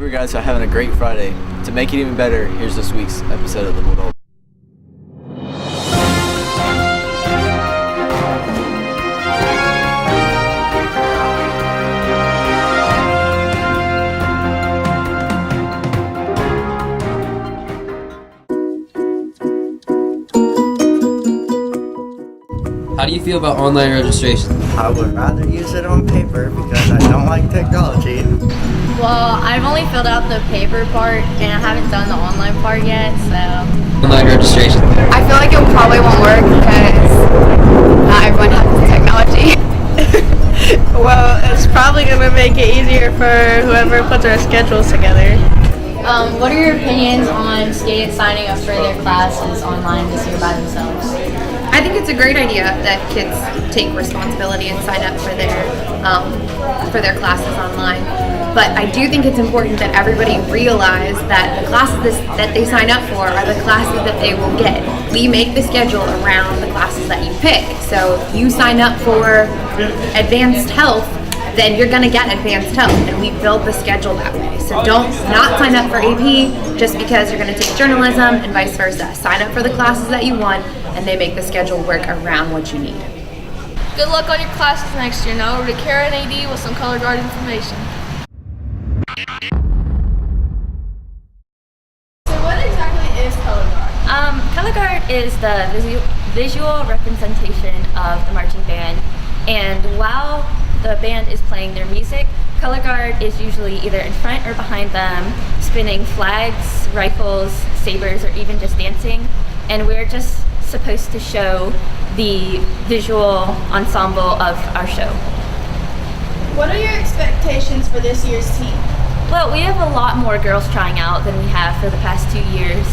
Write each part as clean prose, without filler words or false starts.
you guys are having a great Friday. To make it even better, here's this week's episode of the Bulldog. How do you feel about online registration? I would rather use it on paper because I don't like technology. Well, I've only filled out the paper part and I haven't done the online part yet, so. Online registration. I feel like it probably won't work because not everyone has technology. Well, it's probably going to make it easier for whoever puts their schedules together. What are your opinions on students signing up for their classes online this year by themselves? I think it's a great idea that kids take responsibility and sign up for their classes online. But I do think it's important that everybody realize that the classes that they sign up for are the classes that they will get. We make the schedule around the classes that you pick. So if you sign up for advanced health, then you're going to get advanced health, and we build the schedule that way. So don't not sign up for AP just because you're going to take journalism, and vice versa. Sign up for the classes that you want, and they make the schedule work around what you need. Good luck on your classes next year. Now over to Kara and AD with some Colorguard information. So what exactly is Colorguard? Colorguard is the visual representation of the marching band, and while the band is playing their music, Colorguard is usually either in front or behind them, spinning flags, rifles, sabers, or even just dancing. And we're just supposed to show the visual ensemble of our show. What are your expectations for this year's team? Well, we have a lot more girls trying out than we have for the past 2 years.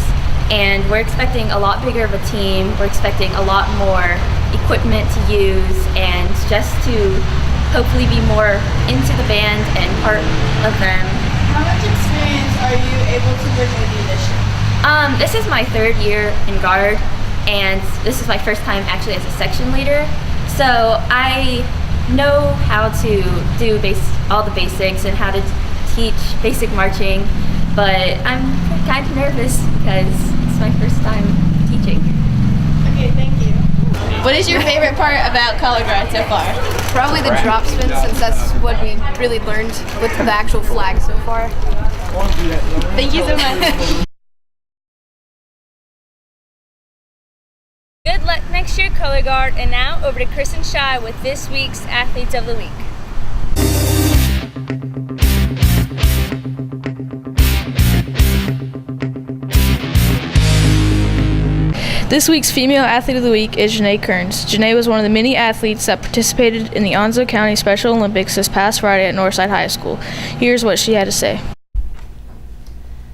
And we're expecting a lot bigger of a team. We're expecting a lot more equipment to use and just to hopefully be more into the band and part of them. How much experience are you able to bring with you this year? This is my 3rd year in Guard, and this is my first time actually as a section leader. So I know how to do all the basics and how to teach basic marching, but I'm kind of nervous because it's my first time teaching. Okay, thank you. What is your favorite part about Colorguard so far? Probably the drop spin, since that's what we really learned with the actual flag so far. Thank you so much. Good luck next year, Colorguard. And now over to Chris and Shy with this week's Athletes of the Week. This week's Female Athlete of the Week is Janae Kearns. Janae was one of the many athletes that participated in the Onslow County Special Olympics this past Friday at Northside High School. Here's what she had to say.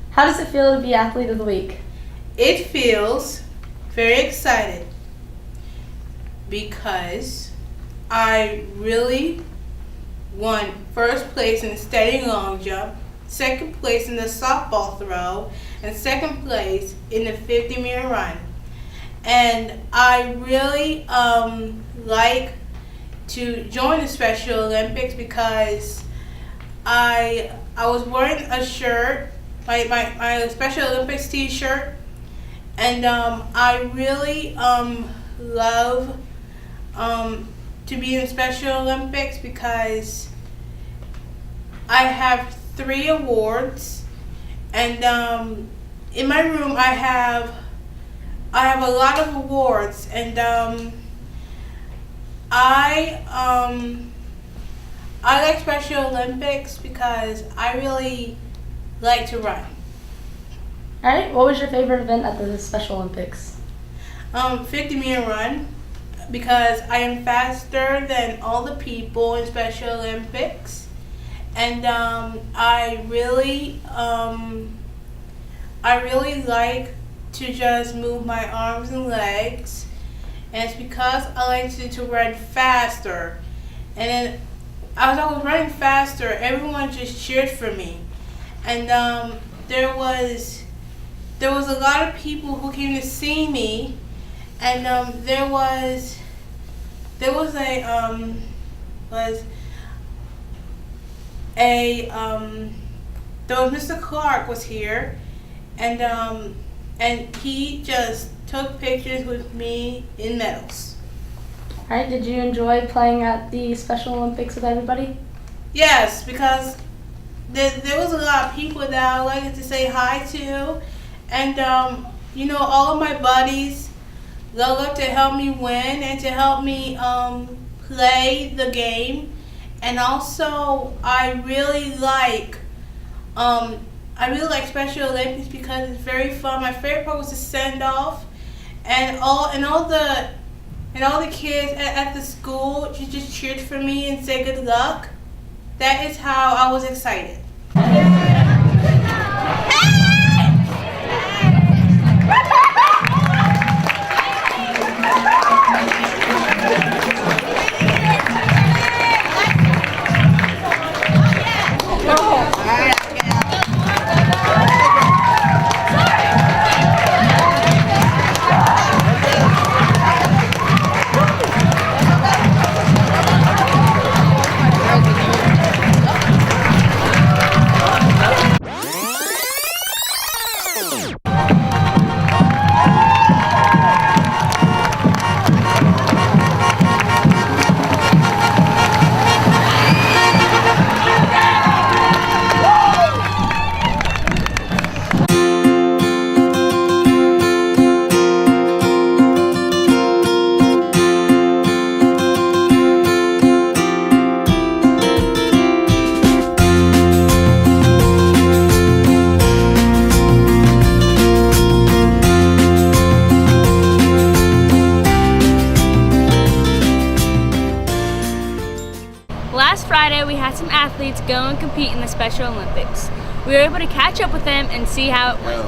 How does it feel to be Athlete of the Week? It feels very excited because I really won first place in standing long jump, second place in the softball throw, and second place in the 50-meter run. And I really like to join the Special Olympics because I was wearing a shirt, my Special Olympics t-shirt, and I really love to be in the Special Olympics because I have 3 awards, and in my room I have a lot of awards, and I like Special Olympics because I really like to run. Alright, what was your favorite event at the Special Olympics? 50-meter run, because I am faster than all the people in Special Olympics, and I really like to just move my arms and legs, and it's because I like to run faster. And then as I was running faster, everyone just cheered for me, and there was a lot of people who came to see me, and there was there was Mr. Clark was here, and he just took pictures with me in medals. All right, did you enjoy playing at the Special Olympics with everybody? Yes, because there was a lot of people that I wanted to say hi to, and all of my buddies love to help me win and to help me play the game. And also, I really like Special Olympics because it's very fun. My favorite part was the send off, and all the kids at the school just cheered for me and said good luck. That is how I was excited. Last Friday, we had some athletes go and compete in the Special Olympics. We were able to catch up with them and see how it went.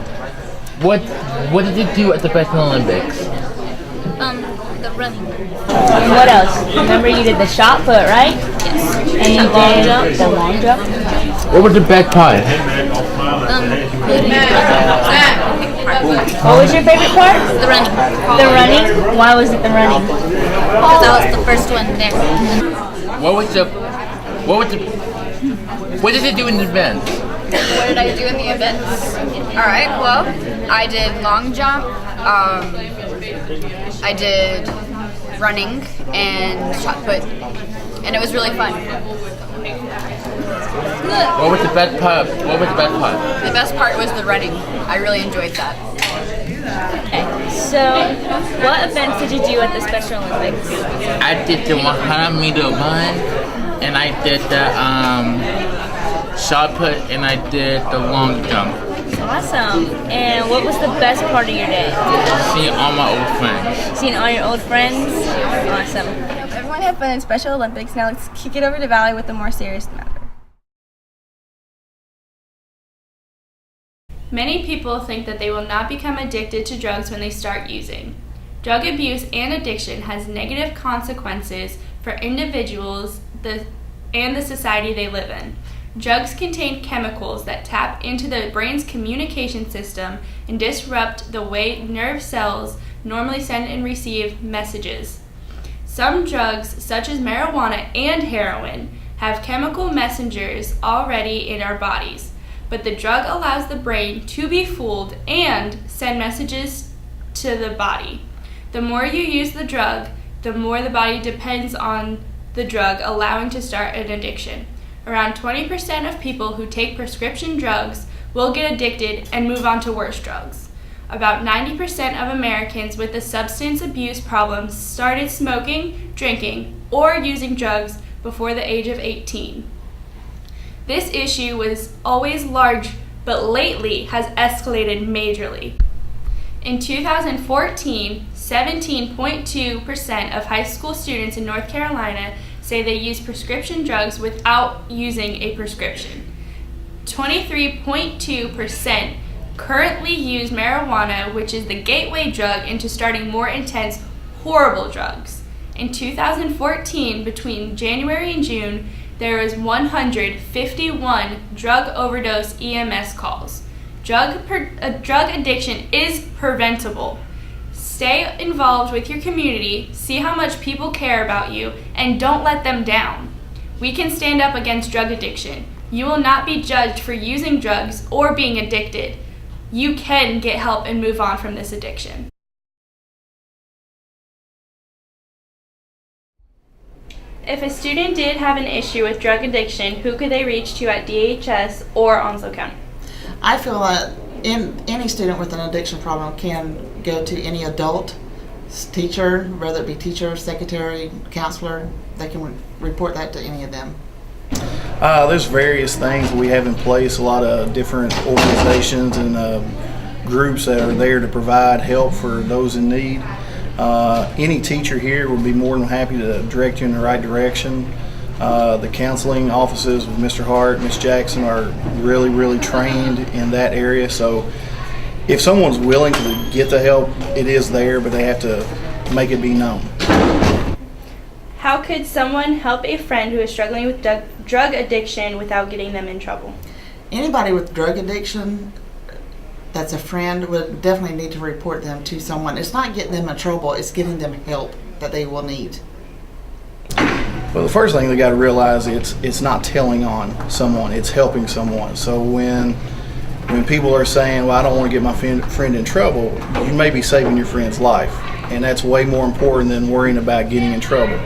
What did you do at the Special Olympics? The running. And what else? Remember you did the shot put, right? Yes. And you did the long jump? What was the best part? What was your favorite part? The running. The running? Why was it the running? Because I was the first one there. What did you do in the event? What did I do in the events? Alright, well, I did long jump, I did running and shot put, and it was really fun. What was the best part? The best part was the running. I really enjoyed that. Okay, so what events did you do at the Special Olympics? I did the 100-meter run, and I did the shot put, and I did the long jump. Awesome. And what was the best part of your day? Seeing all my old friends. Seeing all your old friends? Awesome. Everyone had fun in Special Olympics. Now let's kick it over to Valley with a more serious matter. Many people think that they will not become addicted to drugs when they start using. Drug abuse and addiction has negative consequences for individuals and the society they live in. Drugs contain chemicals that tap into the brain's communication system and disrupt the way nerve cells normally send and receive messages. Some drugs, such as marijuana and heroin, have chemical messengers already in our bodies. But the drug allows the brain to be fooled and send messages to the body. The more you use the drug, the more the body depends on the drug, allowing to start an addiction. Around 20% of people who take prescription drugs will get addicted and move on to worse drugs. About 90% of Americans with a substance abuse problem started smoking, drinking, or using drugs before the age of 18. This issue was always large, but lately has escalated majorly. In 2014, 17.2% of high school students in North Carolina say they use prescription drugs without using a prescription. 23.2% currently use marijuana, which is the gateway drug into starting more intense, horrible drugs. In 2014, between January and June, there was 151 drug overdose EMS calls. Drug addiction is preventable. Stay involved with your community, see how much people care about you, and don't let them down. We can stand up against drug addiction. You will not be judged for using drugs or being addicted. You can get help and move on from this addiction. If a student did have an issue with drug addiction, who could they reach to at DHS or Onslow County? I feel that any student with an addiction problem can go to any adult teacher, whether it be teacher, secretary, counselor. They can report that to any of them. There's various things we have in place, a lot of different organizations and groups that are there to provide help for those in need. Any teacher here would be more than happy to direct you in the right direction. The counseling offices with Mr. Hart, Ms. Jackson are really, really trained in that area. So if someone's willing to get the help, it is there, but they have to make it be known. How could someone help a friend who is struggling with drug addiction without getting them in trouble? Anybody with drug addiction that's a friend would definitely need to report them to someone. It's not getting them in trouble, it's getting them help that they will need. Well, the first thing they got to realize it's not telling on someone, it's helping someone. So when people are saying, well, I don't want to get my friend in trouble, you may be saving your friend's life. And that's way more important than worrying about getting in trouble.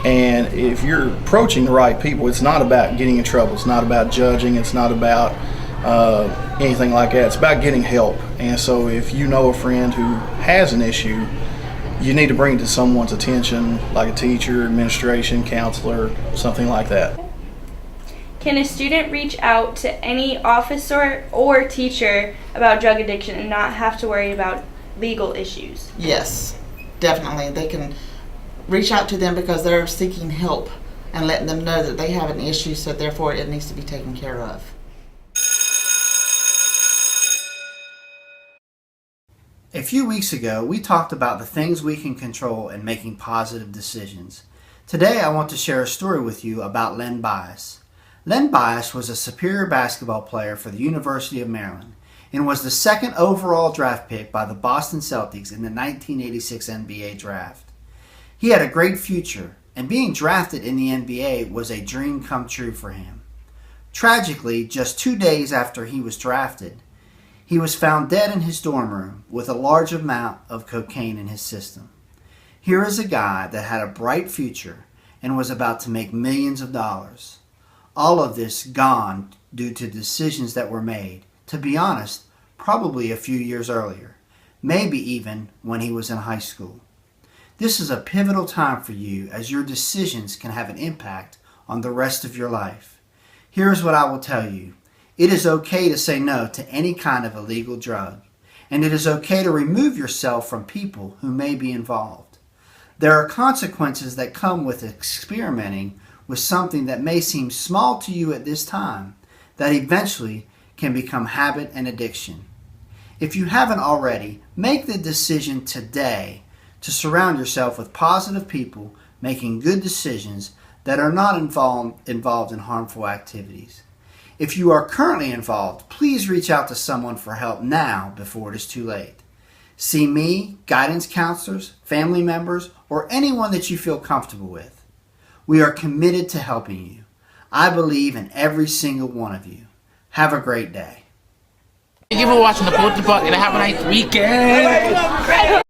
And if you're approaching the right people, it's not about getting in trouble. It's not about judging. It's not about anything like that. It's about getting help. And so if you know a friend who has an issue, you need to bring it to someone's attention, like a teacher, administration, counselor, something like that. Can a student reach out to any officer or teacher about drug addiction and not have to worry about legal issues? Yes, definitely. They can reach out to them because they're seeking help and letting them know that they have an issue, so therefore it needs to be taken care of. A few weeks ago, we talked about the things we can control in making positive decisions. Today, I want to share a story with you about Len Bias. Len Bias was a superior basketball player for the University of Maryland and was the second overall draft pick by the Boston Celtics in the 1986 NBA draft. He had a great future, and being drafted in the NBA was a dream come true for him. Tragically, just 2 days after he was drafted, he was found dead in his dorm room with a large amount of cocaine in his system. Here is a guy that had a bright future and was about to make millions of dollars. All of this gone due to decisions that were made, to be honest, probably a few years earlier, maybe even when he was in high school. This is a pivotal time for you, as your decisions can have an impact on the rest of your life. Here's what I will tell you. It is okay to say no to any kind of illegal drug, and it is okay to remove yourself from people who may be involved. There are consequences that come with experimenting with something that may seem small to you at this time, that eventually can become habit and addiction. If you haven't already, make the decision today to surround yourself with positive people making good decisions that are not involved in harmful activities. If you are currently involved, please reach out to someone for help now before it is too late. See me, guidance counselors, family members, or anyone that you feel comfortable with. We are committed to helping you. I believe in every single one of you. Have a great day. Thank you for watching the Bulldog Bark and have a nice weekend.